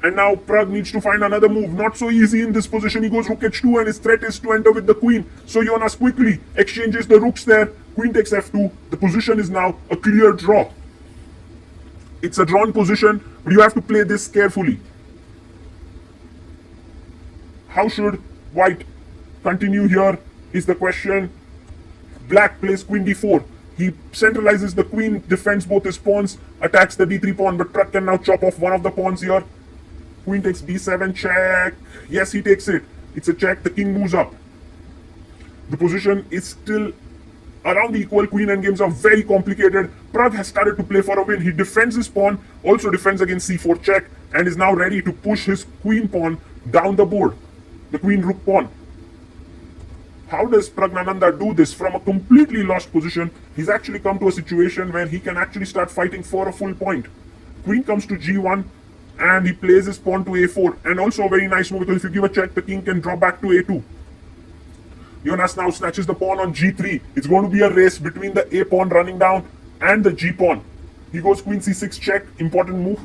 And now Pragg needs to find another move. Not so easy in this position. He goes rook h2 and his threat is to enter with the queen. So Jonas quickly exchanges the rooks there. Queen takes f2. The position is now a clear draw. It's a drawn position, but you have to play this carefully. How should white continue here is the question. Black plays queen d4. He centralizes the queen, defends both his pawns, attacks the d3 pawn, but Pragg can now chop off one of the pawns here. Queen takes d7 check. Yes, he takes it. It's a check. The king moves up. The position is still around equal. Queen endgames are very complicated. Pragg has started to play for a win. He defends his pawn, also defends against c4 check, and is now ready to push his queen pawn down the board. The queen rook pawn. How does Praggnanandhaa do this from a completely lost position? He's actually come to a situation where he can actually start fighting for a full point. Queen comes to g1 and he plays his pawn to a4, and also a very nice move because if you give a check, the king can drop back to a2. Jonas now snatches the pawn on g3. It's going to be a race between the a pawn running down and the g pawn. He goes queen c6 check, important move.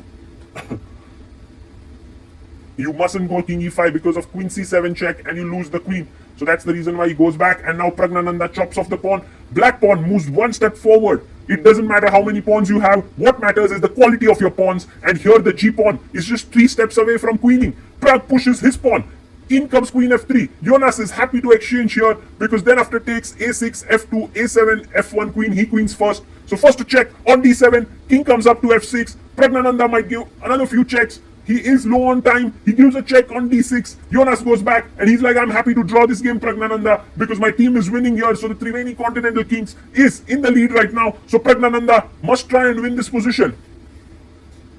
You mustn't go king e5 because of queen c7 check and you lose the queen. So that's the reason why he goes back, and now Praggnanandhaa chops off the pawn. Black pawn moves one step forward. It doesn't matter how many pawns you have. What matters is the quality of your pawns, and here the g pawn is just 3 steps away from queening. Pragg pushes his pawn. In comes queen f3. Jonas is happy to exchange here because then after takes a6, f2, a7, f1, queen, he queens first. So first to check on d7, king comes up to f6. Praggnanandhaa might give another few checks. He is low on time. He gives a check on d6. Jonas goes back and he's like, I'm happy to draw this game, Praggnanandhaa, because my team is winning here. So the Triveni Continental Kings is in the lead right now. So Praggnanandhaa must try and win this position.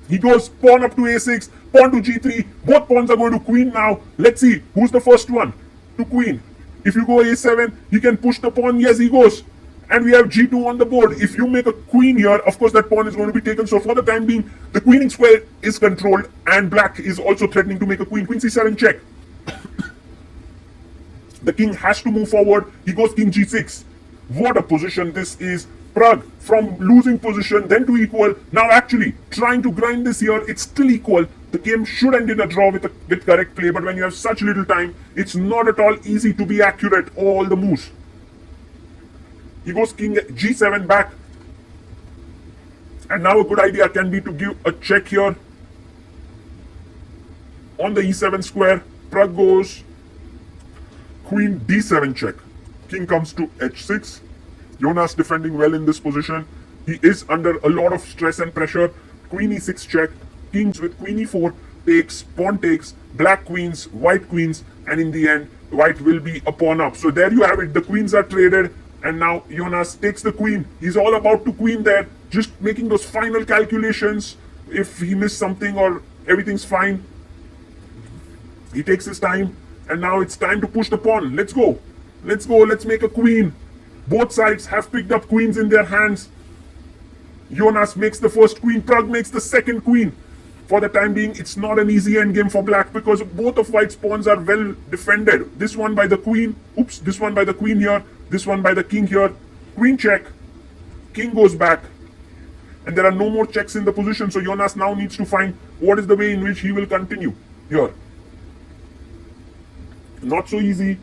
He goes pawn up to a6, pawn to g3. Both pawns are going to queen now. Let's see who's the first one to queen. If you go a7, he can push the pawn. Yes, he goes. And we have g2 on the board. If you make a queen here, of course that pawn is going to be taken. So for the time being, the queening square is controlled, and black is also threatening to make a queen. Queen c7 check. The king has to move forward. He goes king g6. What a position this is. Pragg from losing position then to equal, now actually trying to grind this here. It's still equal. The game should end in a draw with correct play, but when you have such little time, it's not at all easy to be accurate all the moves. He goes king g7 back, and now a good idea can be to give a check here on the e7 square. Pragg goes queen d7 check. King comes to h6. Jonas defending well in this position. He is under a lot of stress and pressure. Queen e6 check. Kings with queen e4 takes, pawn takes, black queens, white queens, and in the end, white will be a pawn up. So there you have it. The queens are traded, and now Jonas takes the queen. He's all about to queen there, just making those final calculations. If he missed something or everything's fine, he takes his time, and now it's time to push the pawn. Let's go. Let's go. Let's make a queen. Both sides have picked up queens in their hands. Jonas makes the first queen. Pragg makes the second queen. For the time being, it's not an easy endgame for black because both of white's pawns are well defended. This one by the queen. Oops, this one by the queen here. This one by the king here. Queen check. King goes back. And there are no more checks in the position. So Jonas now needs to find what is the way in which he will continue here. Not so easy.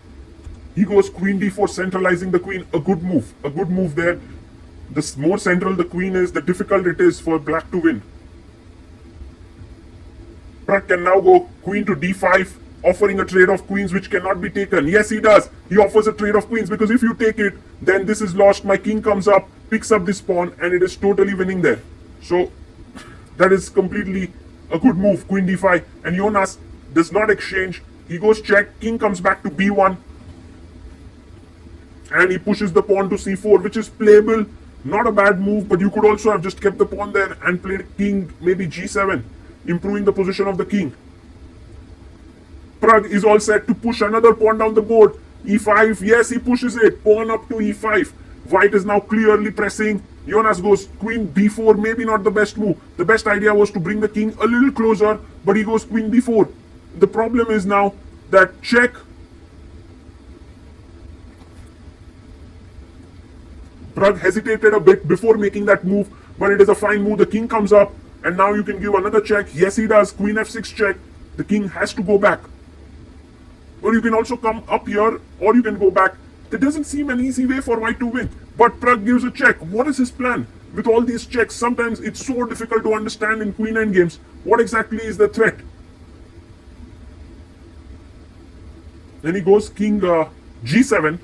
He goes queen d4, centralizing the queen. A good move. A good move there. The more central the queen is, the difficult it is for black to win. Pragg can now go queen to d5, offering a trade of queens which cannot be taken. Yes, he does. He offers a trade of queens because if you take it, then this is lost. My king comes up, picks up this pawn, and it is totally winning there. So that is completely a good move, queen d5. And Jonas does not exchange. He goes check. King comes back to b1. And he pushes the pawn to c4, which is playable. Not a bad move, but you could also have just kept the pawn there and played king, maybe g7, improving the position of the king. Pragg is all set to push another pawn down the board. e5, yes, he pushes it. Pawn up to e5. White is now clearly pressing. Jonas goes queen b4, maybe not the best move. The best idea was to bring the king a little closer, but he goes queen b4. The problem is now that check. Pragg hesitated a bit before making that move, but it is a fine move. The king comes up, and now you can give another check. Yes, he does. Queen f6 check. The king has to go back. Or you can also come up here, or you can go back. There doesn't seem an easy way for white to win. But Pragg gives a check. What is his plan? With all these checks, sometimes it's so difficult to understand in queen endgames. What exactly is the threat? Then he goes king g7.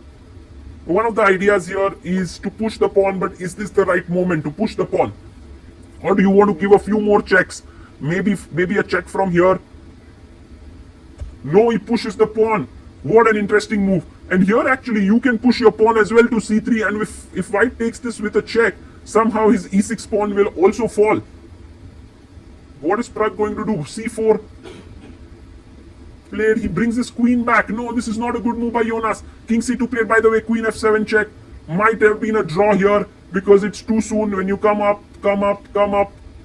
One of the ideas here is to push the pawn, but is this the right moment to push the pawn? Or do you want to give a few more checks? Maybe a check from here. No, he pushes the pawn. What an interesting move. And here actually you can push your pawn as well to c3, and if white takes this with a check, somehow his e6 pawn will also fall. What is Pragg going to do? c4 played. He brings his queen back. No, this is not a good move by Jonas. King c2 played. By the way, queen f7 check. Might have been a draw here because it's too soon. When you come up,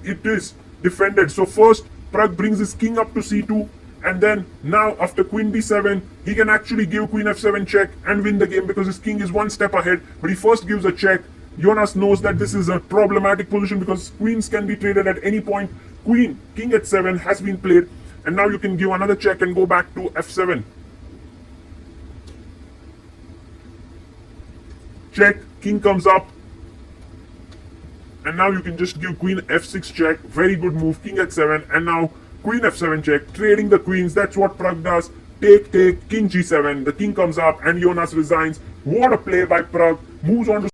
it is defended. So first Pragg brings his king up to c2, and then now after queen b7 he can actually give queen f7 check and win the game because his king is one step ahead. But he first gives a check. Jonas knows that this is a problematic position because queens can be traded at any point. King h7 has been played, and now you can give another check and go back to f7. Check, king comes up, and now you can just give queen f6 check. Very good move, king h7, and now queen f7 check, trading the queens. That's what Pragg does. Take, king g7. The king comes up, and Jonas resigns. What a play by Pragg. Moves on to